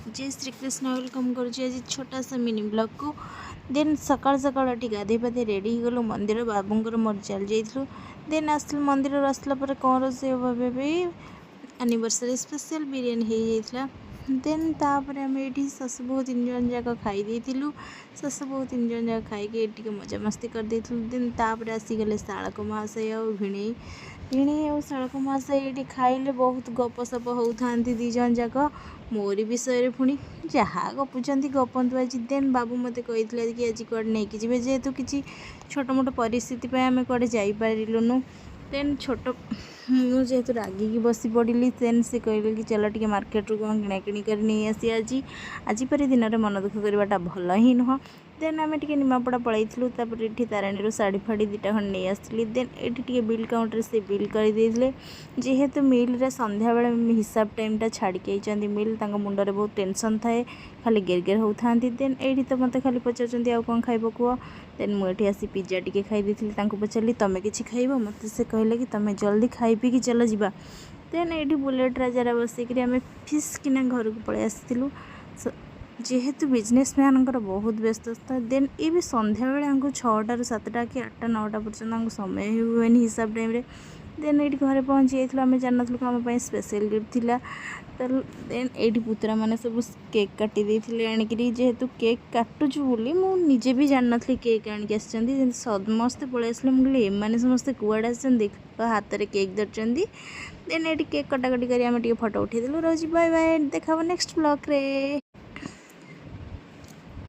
जय श्री कृष्ण वेलकम करुँच आज छोटा सा मिनी ब्लॉग को। देन सकाल सकाल उठी गाधे पाधे रेडी गलु मंदिर बाबूंर मोर चल जाइलु। देन आसल मंदिर आसला पर कौन रोसे भावे एनिवर्सरी स्पेशल बिरियानी हो जाइଥିଲା। देन तापर आम ये ससु बहु 3 जन जाक खाई ससु बहु 3 जन जाक खाई मजा मस्ती कर देन तापर आसीगले शालक महाशय और भिणे और शालक महाशय ये खाइले बहुत गपसप होता दी जन जाक मोरी विषय पुणी जहाँ गपुंट गपंतु आज। देन बाबू मत कही कि आज कड़े नहीं जी जेहेतु किसी छोट मोट परिस्थिति आम कड़े जापारूँ। देन छोट जेहेतु रागिकी बसी पड़ी देन से कहले कि चल टे मार्केट रू कौन किणाकिणी कर नहीं आसी आज पर दिन में मन दुख करवाटा भल ही नुह। देन आम टे निमापड़ा पलैलु ये ताराणी शाढ़ी फाड़ी 2टा खंड नहीं आसती। देन ये बिल काउंटर से बिल करदे जेहेतु मिल संध्या बेले हिसाब टाइमटा छाड़ी आई मिल मुंडे बहुत टेंशन थाए खाली गेरगेर होता। देन ये तो मत खाली पचार आउ कौन खाइब कह। देन मुझे आसी पिज्जा टी खाई पचारि तुम्हें किसी खाइब मत से कहले कि तुम्हें जल्दी खाई पी कि चल जा। देन ये बुलेट राजार बसिक आम फिश किना घर को पलि आसलु जेहेतु बिजनेस मैन बहुत व्यस्तता। देन ये भी संध्या बेले हमको 6टाରୁ 7टा कि 8टा 9टा पर्यटन समय हुए हिसाब टाइम रे। देन ये घरे पहुँची जाइए आम जान नु आम स्पेशल गिफ्ट थिला। देन ये पुतरा मैंने सब केक काटी देते आणिकी जेहेतु केक काटुचु बोली मुझे भी जान नी केक आणिक समस्ते पलि आसले मुझे एम समस्ते कुआड़े आसछन्ति हाथ में केक धरछन्ति। देन ये केक कटाकटी कर फोटो उठेदेलु। रोज बाय बाय देखा नेक्स्ट ब्लॉग रे।